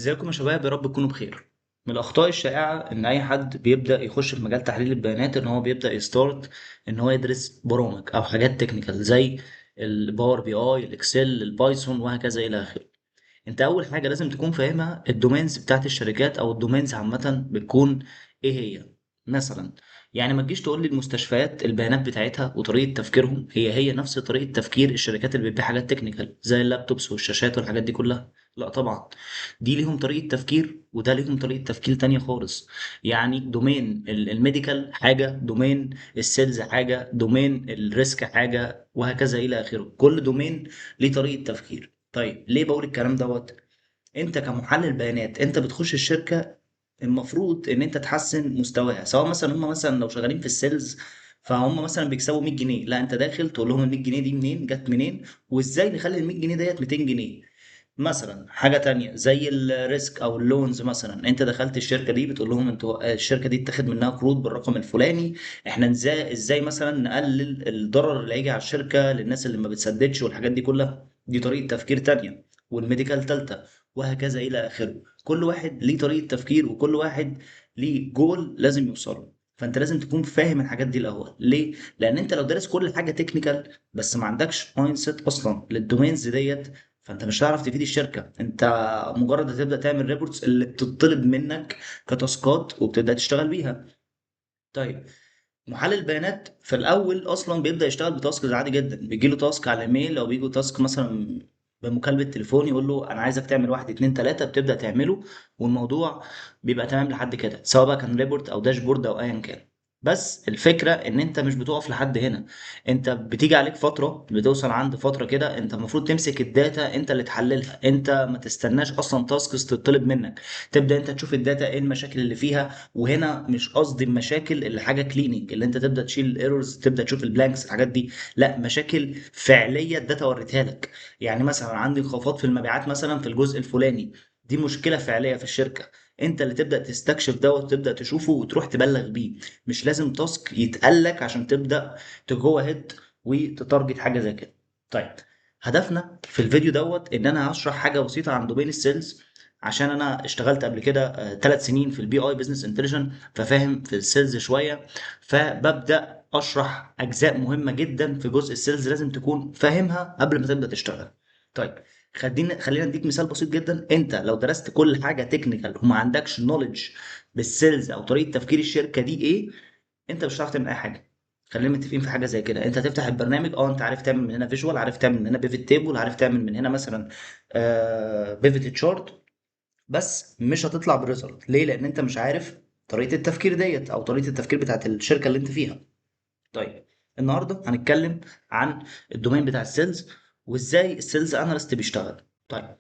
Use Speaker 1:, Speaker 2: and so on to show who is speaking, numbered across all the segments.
Speaker 1: ازيكم يا شباب، يا رب تكونوا بخير. من الاخطاء الشائعه ان اي حد بيبدا يخش في مجال تحليل البيانات ان هو بيبدا يستارت ان هو يدرس برامج او حاجات تكنيكال زي الباور بي اي، الاكسل، البايثون وهكذا الى اخره. انت اول حاجه لازم تكون فاهمها الدومينز بتاعت الشركات او الدومينز عامه بتكون ايه هي. مثلا يعني ما تجيش تقول لي المستشفيات البيانات بتاعتها وطريقه تفكيرهم هي نفس طريقه تفكير الشركات اللي بتبيع حاجات تكنيكال زي اللابتوبس والشاشات والحاجات دي كلها. لا طبعا، دي ليهم طريقه تفكير وده ليهم طريقه تفكير تانية خالص. يعني دومين الميديكال حاجه، دومين السيلز حاجه، دومين الريسك حاجه وهكذا الى اخره. كل دومين ليه طريقه تفكير. طيب ليه بقول الكلام دوت؟ انت كمحلل بيانات انت بتخش الشركه، المفروض ان انت تحسن مستواها. سواء مثلا هم مثلا لو شغالين في السيلز فهم مثلا بيكسبوا 100 جنيه، لا انت داخل تقول لهم ال 100 جنيه دي منين جت منين وازاي نخلي ال 100 جنيه ديت 200 جنيه. مثلا حاجه تانية زي الريسك او اللونز، مثلا انت دخلت الشركه دي بتقول لهم انتوا الشركه دي اتاخد منها قروض بالرقم الفلاني، احنا ازاي مثلا نقلل الضرر اللي هيجي على الشركه للناس اللي ما بتسددش والحاجات دي كلها. دي طريقه تفكير تانية. والميديكال تالتة وهكذا الى اخره. كل واحد ليه طريقه تفكير وكل واحد ليه جول لازم يوصله. فانت لازم تكون فاهم الحاجات دي الاول. ليه؟ لان انت لو دارس كل حاجه تكنيكال بس ما عندكش مايند سيت اصلا للدومينز ديت، فانت مش هتعرف تفيد الشركه. انت مجرد هتبدا تعمل ريبورتس اللي بتطلب منك كتاسكات وبتبدا تشتغل بيها. طيب، محلل بيانات في الاول اصلا بيبدا يشتغل بتاسكز عادي جدا، بيجي له تاسك على الايميل او بيجي له تاسك مثلا بمكالمه تليفون يقول له انا عايزك تعمل واحد اتنين تلاته، بتبدا تعمله والموضوع بيبقى تمام لحد كده، سواء بقى كان ريبورت او داشبورد او ايا كان. بس الفكره ان انت مش بتقف لحد هنا. انت بتيجي عليك فتره، بتوصل عند فتره كده انت المفروض تمسك الداتا انت اللي تحللها، انت ما تستناش اصلا تاسكس تطلب منك. تبدا انت تشوف الداتا ايه المشاكل اللي فيها. وهنا مش قصدي المشاكل اللي حاجه كليننج اللي انت تبدا تشيل الايرورز تبدا تشوف البلانكس الحاجات دي، لا مشاكل فعليه الداتا وريتها لك. يعني مثلا عندي انخفاض في المبيعات مثلا في الجزء الفلاني، دي مشكله فعليه في الشركه. انت اللي تبدا تستكشف دوت وتبدا تشوفه وتروح تبلغ بيه. مش لازم تاسك يتقال لك عشان تبدا تجو هيد وتتارجت حاجه زي كده. طيب، هدفنا في الفيديو دوت ان انا هشرح حاجه بسيطه عن دومين السيلز، عشان انا اشتغلت قبل كده 3 سنين في البي اي بزنس انتليجنت، ففاهم في السيلز شويه. فببدا اشرح اجزاء مهمه جدا في جزء السيلز لازم تكون فاهمها قبل ما تبدا تشتغل. طيب، خلينا اديك مثال بسيط جدا. انت لو درست كل حاجه تكنيكال وما عندكش نوليدج بالسيلز او طريقه تفكير الشركه دي ايه، انت مش هتعرف تعمل اي حاجه. خلينا متفقين في حاجه زي كده. انت هتفتح البرنامج، انت عارف تعمل من هنا فيجوال، عارف تعمل من هنا بيفت تيبل، عارف تعمل من هنا مثلا بيفت تشارت، بس مش هتطلع بالريزلت. ليه؟ لان انت مش عارف طريقه التفكير ديت او طريقه التفكير بتاعت الشركه اللي انت فيها. طيب، النهارده هنتكلم عن الدومين بتاع السيلز وازاي السيلز اناليست بيشتغل. طيب،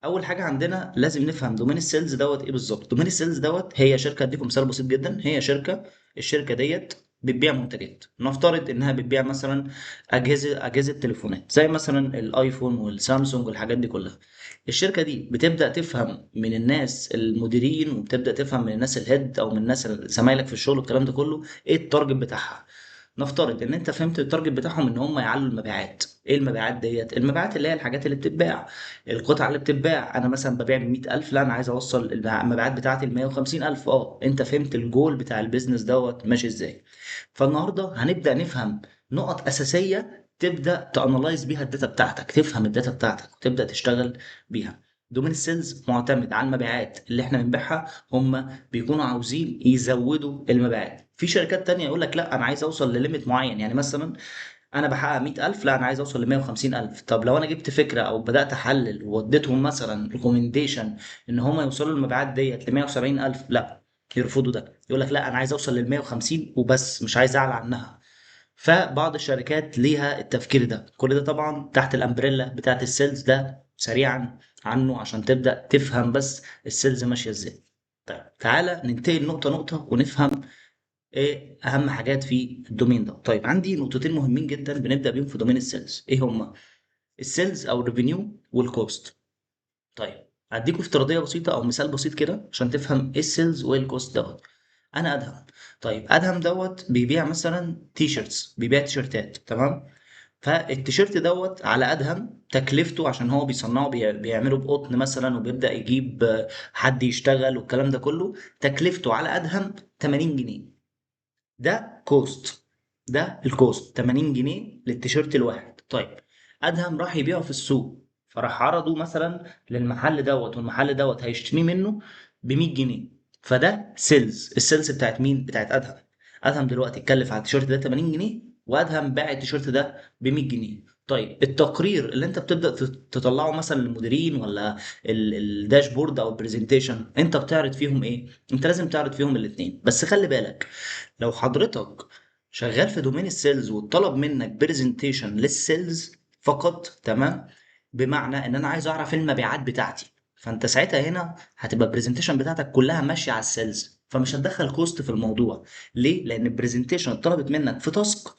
Speaker 1: اول حاجه عندنا لازم نفهم دومين السيلز دوت ايه بالظبط. دومين السيلز دوت هي شركه، اديكم مثال بسيط جدا. هي شركه، الشركه ديت بتبيع منتجات. نفترض انها بتبيع مثلا اجهزه تليفونات زي مثلا الايفون والسامسونج والحاجات دي كلها. الشركه دي بتبدا تفهم من الناس المديرين وبتبدا تفهم من الناس الهيد او من الناس زمايلك في الشغل والكلام ده كله ايه التارجت بتاعها. نفترض ان انت فهمت التارجت بتاعهم ان هم يعلوا المبيعات. ايه المبيعات ديت؟ المبيعات اللي هي الحاجات اللي بتتباع، القطعة اللي بتتباع. أنا مثلا ببيع ب100,000، لا أنا عايز أوصل المبيعات بتاعتي ل150,000. أنت فهمت الجول بتاع البيزنس دوت ماشي إزاي. فالنهاردة هنبدأ نفهم نقط أساسية تبدأ تأنلايز بيها الداتا بتاعتك، تفهم الداتا بتاعتك وتبدأ تشتغل بيها. دومين السيلز معتمد على المبيعات اللي احنا بنبيعها. هم بيكونوا عاوزين يزودوا المبيعات. في شركات تانية يقول لك لا أنا عايز أوصل لليميت معين. يعني مثلا انا بحقق 100,000، لا انا عايز اوصل ل 150,000. طب لو انا جبت فكره او بدات احلل واديتهم مثلا ريكومنديشن ان هم يوصلوا المبيعات ديت ل 170,000، لا يرفضوا ده. يقول لك لا انا عايز اوصل لل 150 وبس، مش عايز اعلى عنها. فبعض الشركات ليها التفكير ده. كل ده طبعا تحت الامبريلا بتاعت السيلز. ده سريعا عنه عشان تبدا تفهم بس السيلز ماشيه ازاي. طيب تعالى ننتقل نقطه نقطه ونفهم ايه اهم حاجات في الدومين ده. طيب، عندي نقطتين مهمين جدا بنبدا بيهم في دومين السيلز. ايه هما؟ السيلز او الريفينيو والكوست. طيب، هديكوا افتراضيه بسيطه او مثال بسيط كده عشان تفهم ايه السيلز وايه الكوست دوت. انا ادهم. طيب ادهم دوت بيبيع مثلا تي شيرتس، بيبيع تيشيرتات، تمام. فالتيشيرت دوت على ادهم تكلفته، عشان هو بيصنعه بيعمله بقطن مثلا، وبيبدا يجيب حد يشتغل والكلام ده كله، تكلفته على ادهم 80 جنيه. ده كوست، ده الكوست 80 جنيه للتيشيرت الواحد. طيب ادهم راح يبيعه في السوق، فراح عرضه مثلا للمحل دوت، والمحل دوت هيشتريه منه ب 100 جنيه. فده سيلز، السيلز بتاعت مين؟ بتاعت ادهم. ادهم دلوقتي اتكلف على التيشيرت ده 80 جنيه، وادهم باع التيشيرت ده ب 100 جنيه. طيب التقرير اللي انت بتبدا تطلعه مثلا للمديرين، ولا الداشبورد او البرزنتيشن، انت بتعرض فيهم ايه؟ انت لازم تعرض فيهم الاثنين، بس خلي بالك، لو حضرتك شغال في دومين السيلز وطلب منك برزنتيشن للسيلز فقط، تمام، بمعنى ان انا عايز اعرف المبيعات بتاعتي، فانت ساعتها هنا هتبقى البرزنتيشن بتاعتك كلها ماشيه على السيلز، فمش هتدخل كوست في الموضوع. ليه؟ لان البرزنتيشن اتطلبت منك في تاسك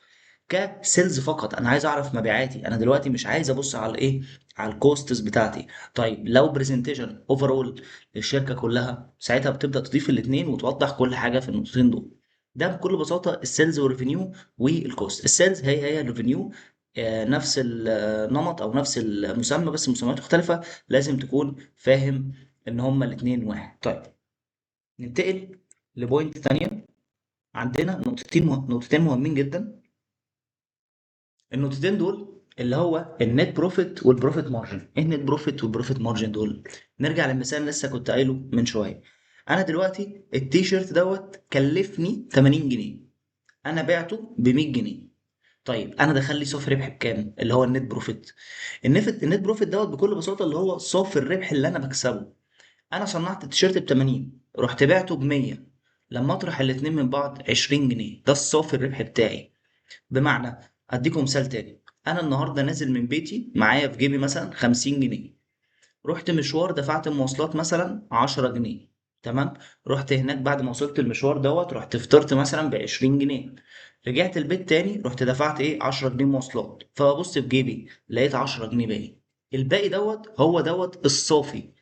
Speaker 1: كسيلز فقط، انا عايز اعرف مبيعاتي، انا دلوقتي مش عايز ابص على ايه، على الكوستس بتاعتي. طيب لو برزنتيشن اوفرول للشركه كلها، ساعتها بتبدا تضيف الاثنين وتوضح كل حاجه في النقطتين دول. ده بكل بساطه السيلز والريفينيو والكوست. السيلز هي الريفينيو، نفس النمط او نفس المسمى بس مسميات مختلفه، لازم تكون فاهم ان هما الاثنين واحد. طيب ننتقل لبوينت تانية. عندنا نقطتين مهمين جدا. النقطتين دول اللي هو النت بروفيت والبروفيت مارجن. ايه النت بروفيت والبروفيت مارجن دول؟ نرجع للمثال اللي لسه كنت قايله من شويه. انا دلوقتي التيشيرت دوت كلفني 80 جنيه، انا بعته ب 100 جنيه. طيب انا دخل لي صافي ربح بكام؟ اللي هو النت بروفيت. النت بروفيت دوت بكل بساطه اللي هو صافي الربح اللي انا بكسبه. انا صنعت التيشيرت ب 80، رحت بعته ب 100، لما اطرح الاتنين من بعض 20 جنيه، ده الصافي الربح بتاعي. بمعنى، اديكم مثال تاني، انا النهارده نازل من بيتي معايا في جيبي مثلا 50 جنيه، رحت مشوار دفعت المواصلات مثلا 10 جنيه، تمام، رحت هناك بعد ما وصلت المشوار دوت رحت فطرت مثلا ب20 جنيه، رجعت البيت تاني رحت دفعت ايه 10 جنيه مواصلات، فببص في جيبي لقيت 10 جنيه باقي. الباقي دوت هو دوت الصافي،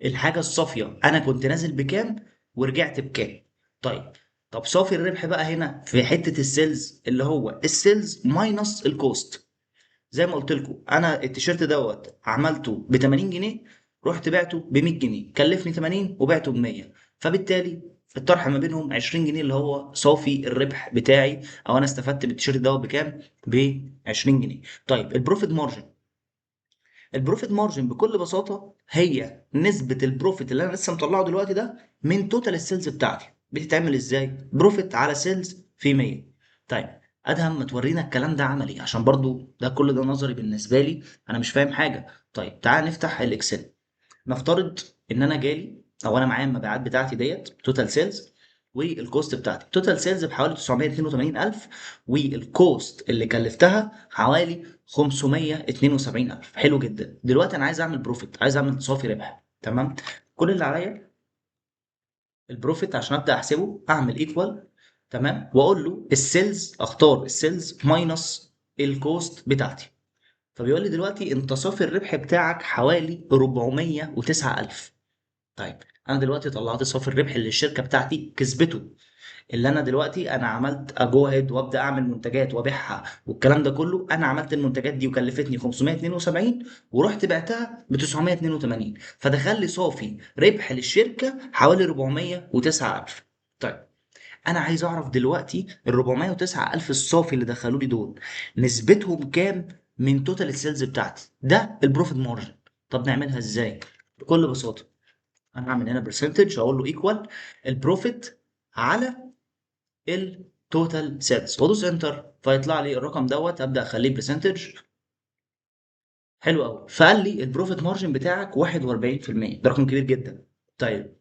Speaker 1: الحاجة الصافية، أنا كنت نازل بكام ورجعت بكام. طيب، طب صافي الربح بقى هنا في حتة السيلز، اللي هو السيلز ماينس الكوست. زي ما قلت لكم، أنا التيشيرت دوت عملته ب 80 جنيه، رحت بعته ب 100 جنيه، كلفني 80 وبعته ب 100، فبالتالي الطرح ما بينهم 20 جنيه اللي هو صافي الربح بتاعي، او انا استفدت بالتيشيرت دوت بكام؟ ب 20 جنيه. طيب البروفيت مارجن. البروفيت مارجن بكل بساطه هي نسبه البروفيت اللي انا لسه مطلعه دلوقتي ده من توتال السيلز بتاعتي. بتتعمل ازاي؟ بروفيت على سيلز في 100. طيب ادهم ما تورينا الكلام ده عملي، عشان برضو ده كل ده نظري بالنسبه لي، انا مش فاهم حاجه. طيب تعال نفتح الاكسل. نفترض ان انا جالي، او انا معايا المبيعات بتاعتي ديت توتال سيلز، والكوست بتاعتي توتال سيلز بحوالي 982 الف، والكوست اللي كلفتها حوالي 572 الف. حلو جدا. دلوقتي انا عايز اعمل بروفيت، عايز اعمل صافي ربح، تمام. كل اللي عليا البروفيت عشان ابدا احسبه اعمل ايكوال، تمام، واقول له السيلز، اختار السيلز ماينس الكوست بتاعتي. فبيقول لي دلوقتي انت صافي الربح بتاعك حوالي 409 الف. طيب انا دلوقتي طلعت صافي الربح اللي الشركه بتاعتي كسبته، اللي انا دلوقتي انا عملت اجوهد وابدا اعمل منتجات وابيعها والكلام ده كله، انا عملت المنتجات دي وكلفتني 572، ورحت بعتها ب 982، فدخل لي صافي ربح للشركه حوالي 409 الف. طيب انا عايز اعرف دلوقتي ال 409 الف الصافي اللي دخلوا لي دول نسبتهم كام من توتال السيلز بتاعتي، ده البروفيت مارجن. طب نعملها ازاي؟ بكل بساطه، انا هعمل هنا برسنتج، اقول له ايكوال البروفيت على التوتال سيلز، وادوس انتر، فيطلع لي الرقم دوت، ابدا اخليه برسنتج. حلو قوي، فقال لي البروفيت مارجن بتاعك 41%، ده رقم كبير جدا. طيب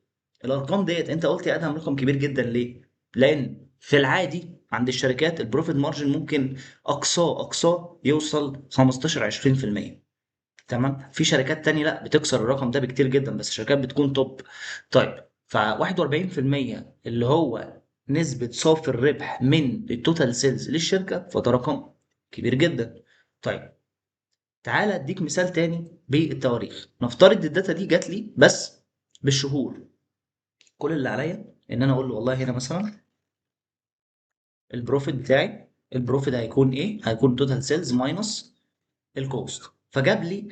Speaker 1: الارقام ديت انت قلت يا ادهم رقم كبير جدا ليه؟ لان في العادي عند الشركات البروفيت مارجن ممكن اقصاه يوصل 15 20%، تمام. في شركات تانية لا بتكسر الرقم ده بكتير جدا، بس شركات بتكون توب. طيب ف 41% اللي هو نسبة صافي الربح من التوتال سيلز للشركة، فده رقم كبير جدا. طيب تعالى اديك مثال تاني بالتواريخ. نفترض الداتا دي جات لي بس بالشهور. كل اللي عليا ان انا اقول له والله هنا مثلا البروفيت بتاعي، البروفيت هيكون ايه؟ هيكون توتال سيلز ماينس الكوست، فجاب لي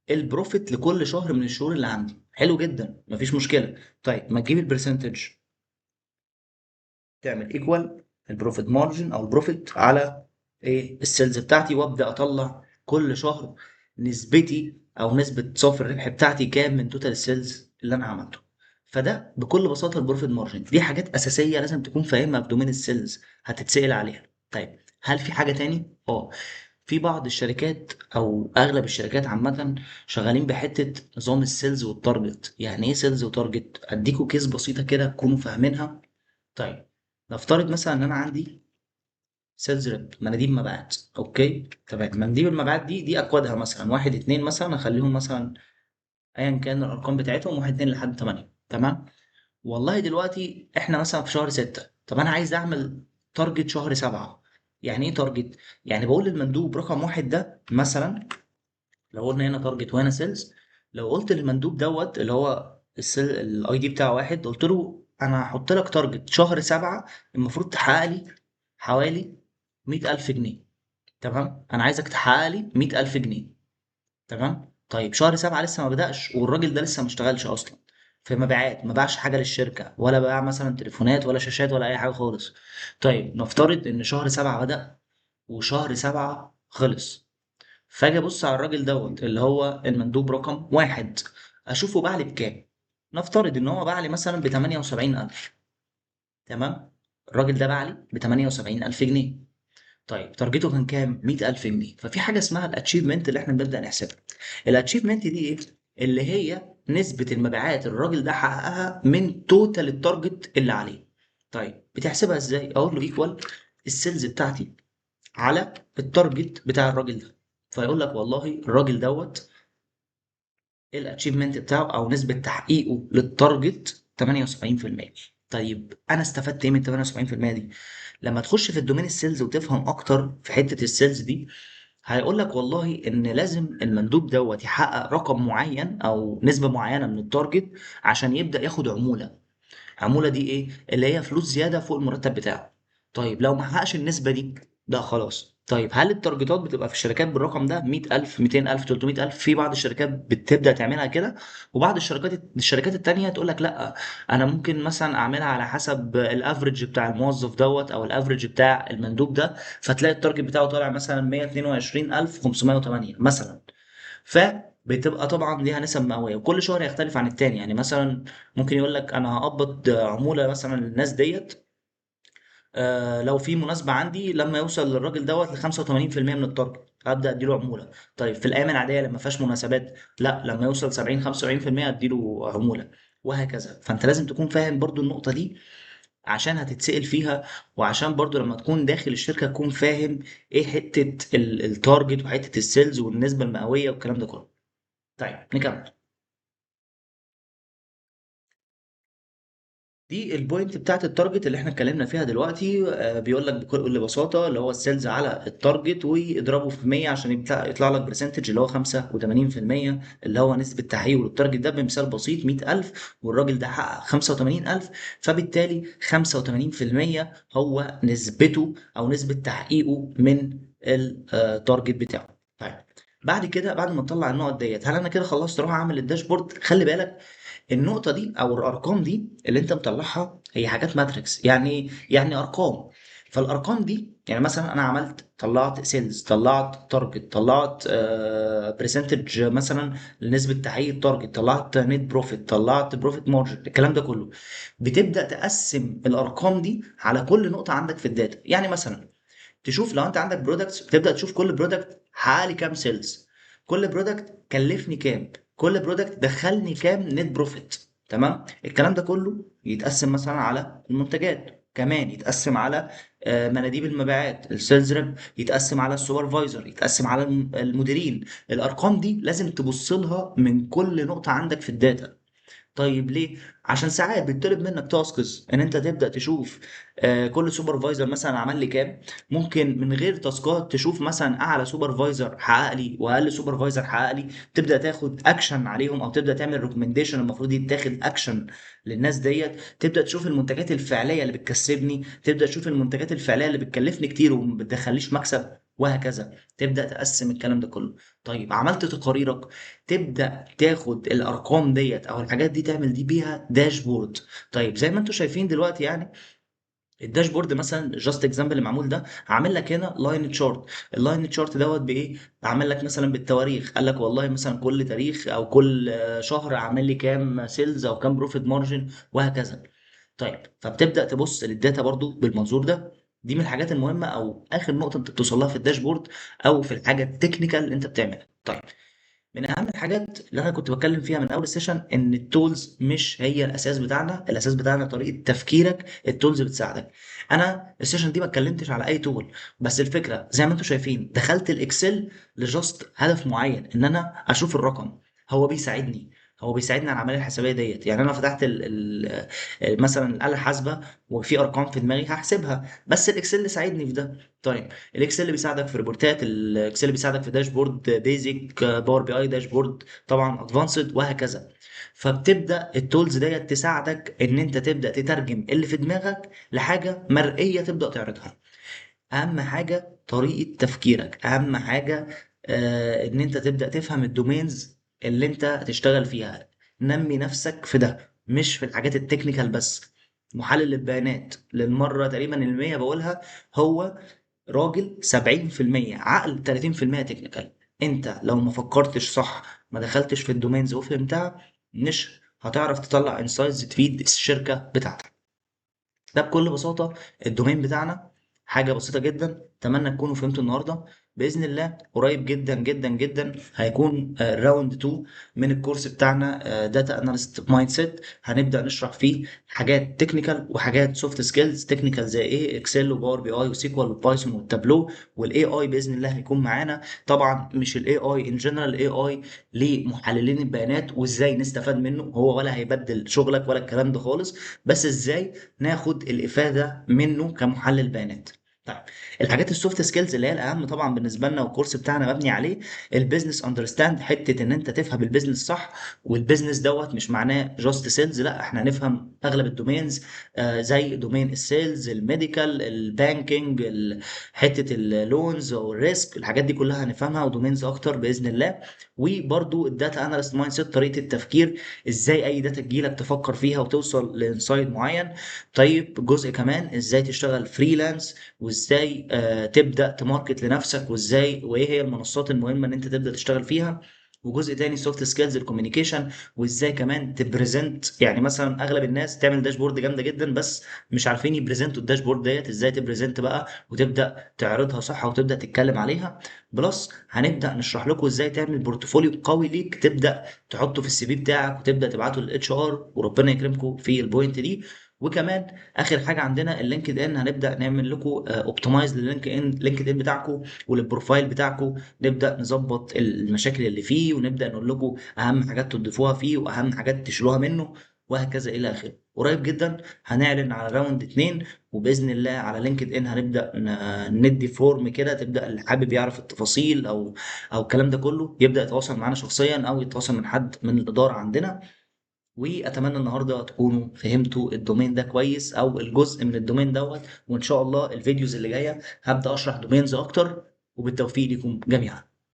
Speaker 1: البروفيت لكل شهر من الشهور اللي عندي. حلو جدا، مفيش مشكله. طيب ما تجيب البرسنتج، تعمل ايكوال البروفيت مارجن او البروفيت على ايه السيلز بتاعتي، وابدا اطلع كل شهر نسبتي او نسبه صافي الربح بتاعتي كام من توتال السيلز اللي انا عملته. فده بكل بساطه البروفيت مارجن. دي حاجات اساسيه لازم تكون فاهمها في دومين السيلز، هتتسال عليها. طيب هل في حاجه تاني؟ في بعض الشركات او اغلب الشركات عامه شغالين بحته نظام السيلز والتارجت. يعني ايه سيلز وتارجت؟ اديكوا كيس بسيطه كده تكونوا فاهمينها. طيب نفترض مثلا ان انا عندي سيلز ريب، مناديب مبيعات. اوكي تمام، مناديب المبيعات دي اكوادها مثلا واحد اتنين، مثلا اخليهم مثلا ايا كان الارقام بتاعتهم واحد اتنين لحد تمانية. تمام. والله دلوقتي احنا مثلا في شهر ستة، طب انا عايز اعمل تارجت شهر سبعة. يعني ايه تارجت؟ يعني بقول للمندوب رقم واحد ده مثلا، لو قلنا هنا تارجت وهنا سيلز، لو قلت للمندوب دوت اللي هو الاي دي بتاعه واحد، قلت له انا هحط لك تارجت شهر سبعة المفروض تحقق لي حوالي 100,000 جنيه. تمام، انا عايزك تحقق لي 100,000 جنيه. تمام. طيب شهر سبعة لسه ما بدأش والراجل ده لسه ما اشتغلش اصلا في مبيعات، ما باعش حاجه للشركه ولا باع مثلا تليفونات ولا شاشات ولا اي حاجه خالص. طيب نفترض ان شهر سبعة بدأ وشهر سبعة خلص، فاجي ابص على الراجل دوت اللي هو المندوب رقم واحد، اشوفه باع لي بكام. نفترض ان هو باع لي مثلا ب 78,000. تمام. الراجل ده باع لي ب 78,000 جنيه. طيب تارجته كان كام؟ 100,000 جنيه. ففي حاجه اسمها الاتشيفمنت اللي احنا بنبدا نحسبها. الاتشيفمنت دي ايه؟ اللي هي نسبه المبيعات الراجل ده حققها من توتال التارجت اللي عليه. طيب بتحسبها ازاي؟ اقول له ايكوال السيلز بتاعتي على التارجت بتاع الراجل ده. فيقول لك والله الراجل دوت الاتشيفمنت بتاعه او نسبه تحقيقه للتارجت 78%. طيب انا استفدت ايه من 78% دي؟ لما تخش في الدومين السيلز وتفهم اكتر في حته السيلز دي، هيقول لك والله ان لازم المندوب دوت يحقق رقم معين او نسبه معينه من التارجت عشان يبدا ياخد عموله. عمولة دي ايه؟ اللي هي فلوس زيادة فوق المرتب بتاعه. طيب لو ما حققش النسبة دي، ده خلاص. طيب هل التارجتات بتبقى في الشركات بالرقم ده 100,000 200,000 300,000؟ في بعض الشركات بتبدأ تعملها كده، وبعض الشركات التانية تقول لك لا، أنا ممكن مثلا أعملها على حسب الأفريج بتاع الموظف دوت أو الأفريج بتاع المندوب ده، فتلاقي التارجت بتاعه طالع مثلا 122,508 مثلا. فبتبقى طبعا ليها نسب مئويه وكل شهر يختلف عن التاني. يعني مثلا ممكن يقول لك انا هقبض عموله مثلا للناس ديت لو في مناسبه عندي لما يوصل للراجل دوت ل 85% من التارجت هبدا اديله عموله. طيب في الايام العاديه لما فيهاش مناسبات، لا لما يوصل 70 75% اديله عموله، وهكذا. فانت لازم تكون فاهم برضو النقطه دي عشان هتتسأل فيها، وعشان برضو لما تكون داخل الشركه تكون فاهم ايه حته التارجت وحته السيلز والنسبه المئويه والكلام ده كله. طيب نكمل. دي البوينت بتاعت التارجت اللي احنا اتكلمنا فيها دلوقتي. بيقول لك بكل بساطه اللي هو السيلز على التارجت واضربه في 100 عشان يطلع لك برسنتج اللي هو 85%، اللي هو نسبه تحقيقه للتارجت ده. بمثال بسيط 100,000 والراجل ده حقق 85,000، فبالتالي 85% هو نسبته او نسبه تحقيقه من التارجت بتاعه. طيب بعد كده، بعد ما نطلع النقط ديت، هل انا كده خلصت اروح اعمل الداشبورد؟ خلي بالك النقطة دي أو الأرقام دي اللي أنت مطلعها هي حاجات ماتريكس. يعني أرقام. فالأرقام دي يعني مثلا أنا عملت طلعت سيلز، طلعت تارجت، طلعت برسنتج مثلا لنسبة تحقيق التارجت، طلعت نت بروفيت، طلعت بروفيت مارجن، الكلام ده كله. بتبدأ تقسم الأرقام دي على كل نقطة عندك في الداتا. يعني مثلا تشوف لو انت عندك برودكتس بتبدا تشوف كل برودكت حقق لي كام سيلز، كل برودكت كلفني كام، كل برودكت دخلني كام نت بروفيت. تمام. الكلام ده كله يتقسم مثلا على المنتجات، كمان يتقسم على مناديب المبيعات السيلز ريب، يتقسم على السوبرفايزر، يتقسم على المديرين. الارقام دي لازم تبص لها من كل نقطة عندك في الداتا. طيب ليه؟ عشان ساعات بيطلب منك تاسكس ان انت تبدا تشوف كل سوبرفايزر مثلا عمل لي كام. ممكن من غير تاسكات تشوف مثلا اعلى سوبرفايزر حقق لي واقل سوبرفايزر حقق لي، تبدا تاخد اكشن عليهم او تبدا تعمل ريكومنديشن المفروض يتاخد اكشن للناس ديت. تبدا تشوف المنتجات الفعليه اللي بتكسبني، تبدا تشوف المنتجات الفعليه اللي بتكلفني كتير وما بتدخليش مكسب، وهكذا. تبدا تقسم الكلام ده كله. طيب عملت تقاريرك، تبدا تاخد الارقام ديت او الحاجات دي تعمل دي بيها داشبورد. طيب زي ما انتم شايفين دلوقتي يعني، الداشبورد مثلا جاست اكزامبل اللي معمول ده عامل لك هنا لاين تشارت. اللاين تشارت دوت بايه؟ عامل لك مثلا بالتواريخ، قال لك والله مثلا كل تاريخ او كل شهر عامل لي كام سيلز او كام بروفيت مارجن وهكذا. طيب فبتبدا تبص للداتا برضو بالمنظور ده. دي من الحاجات المهمه او اخر نقطه انت بتوصل لها في الداشبورد او في الحاجه التكنيكال اللي انت بتعملها. طيب من اهم الحاجات اللي انا كنت بتكلم فيها من اول السيشن ان التولز مش هي الاساس بتاعنا. الاساس بتاعنا طريقه تفكيرك، التولز بتساعدك. انا السيشن دي ما اتكلمتش على اي تول، بس الفكره زي ما انتم شايفين دخلت الاكسل لجاست هدف معين ان انا اشوف الرقم. هو بيساعدني، هو بيساعدني على العمليه الحسابيه ديت. يعني انا فتحت مثلا الاله الحاسبه وفي ارقام في دماغي هحسبها، بس الاكسل ساعدني في ده. طيب الاكسل بيساعدك في ريبورتات، الاكسل بيساعدك في داشبورد بيزك، باور بي اي داشبورد طبعا ادفانسد وهكذا. فبتبدا التولز ديت تساعدك ان انت تبدا تترجم اللي في دماغك لحاجه مرئيه تبدا تعرضها. اهم حاجه طريقه تفكيرك، اهم حاجه ان انت تبدا تفهم الدومينز اللي انت هتشتغل فيها. نمي نفسك في ده مش في الحاجات التكنيكال بس. محلل البيانات للمره تقريبا المية بقولها، هو راجل 70% عقل 30% تكنيكال. انت لو ما فكرتش صح، ما دخلتش في الدومينز وفهمتها، مش هتعرف تطلع انسايتس تفيد الشركة بتاعتك. ده بكل بساطة الدومين بتاعنا. حاجة بسيطة جدا، اتمنى تكونوا فهمتوا النهاردة. بإذن الله قريب جدا جدا جدا هيكون راوند 2 من الكورس بتاعنا، داتا اناليست مايند سيت. هنبدأ نشرح فيه حاجات تكنيكال وحاجات سوفت سكيلز. تكنيكال زي ايه؟ اكسل وباور بي اي وسيكوال وبايثون والتابلو. والاي اي باذن الله هيكون معانا. طبعا مش الاي اي ان جنرال، الاي اي لمحللين البيانات وازاي نستفاد منه. هو ولا هيبدل شغلك ولا الكلام ده خالص، بس ازاي ناخد الافاده منه كمحلل بيانات. طيب الحاجات السوفت سكيلز اللي هي الاهم طبعا بالنسبه لنا والكورس بتاعنا مبني عليه، البيزنس اندرستاند، حته ان انت تفهم البيزنس صح. والبيزنس دوت مش معناه جاست سيلز، لا احنا نفهم اغلب الدومينز، زي دومين السيلز، الميديكال، البانكينج، حته اللونز والريسك. الحاجات دي كلها هنفهمها ودومينز اكتر باذن الله. وبرضو الداتا اناليست مايند سيت، طريقه التفكير، ازاي اي داتا تجيلك تفكر فيها وتوصل لانسايت معين. طيب جزء كمان ازاي تشتغل فريلانس، وازاي تبدا تماركت لنفسك، وازاي وايه هي المنصات المهمه ان انت تبدا تشتغل فيها. وجزء تاني سوفت سكيلز الكوميونيكيشن، وازاي كمان تبريزنت. يعني مثلا اغلب الناس تعمل داشبورد جامده جدا بس مش عارفين يبريزنتوا الداشبورد ديت. ازاي تبريزنت بقى وتبدا تعرضها صح وتبدا تتكلم عليها. بلس هنبدا نشرح لكم ازاي تعمل بورتفوليو قوي ليك تبدا تحطه في السي في بتاعك وتبدا تبعته للاتش ار، وربنا يكرمكم في البوينت دي. وكمان اخر حاجه عندنا اللينكد ان، هنبدا نعمل لكم اوبتمايز لللينكد ان بتاعكم وللبروفايل بتاعكم. نبدا نظبط المشاكل اللي فيه، ونبدا نقول لكم اهم حاجات تضيفوها فيه واهم حاجات تشيلوها منه وهكذا الى اخره. قريب جدا هنعلن على راوند 2، وباذن الله على لينكد ان هنبدا ندي فورم كده، تبدا اللي حابب يعرف التفاصيل او الكلام ده كله يبدا يتواصل معنا شخصيا او يتواصل من حد من الاداره عندنا. واتمنى النهارده تكونوا فهمتوا الدومين ده كويس او الجزء من الدومين دوت. وان شاء الله الفيديوز اللي جايه هبدا اشرح دومينز اكتر. وبالتوفيق لكم جميعا.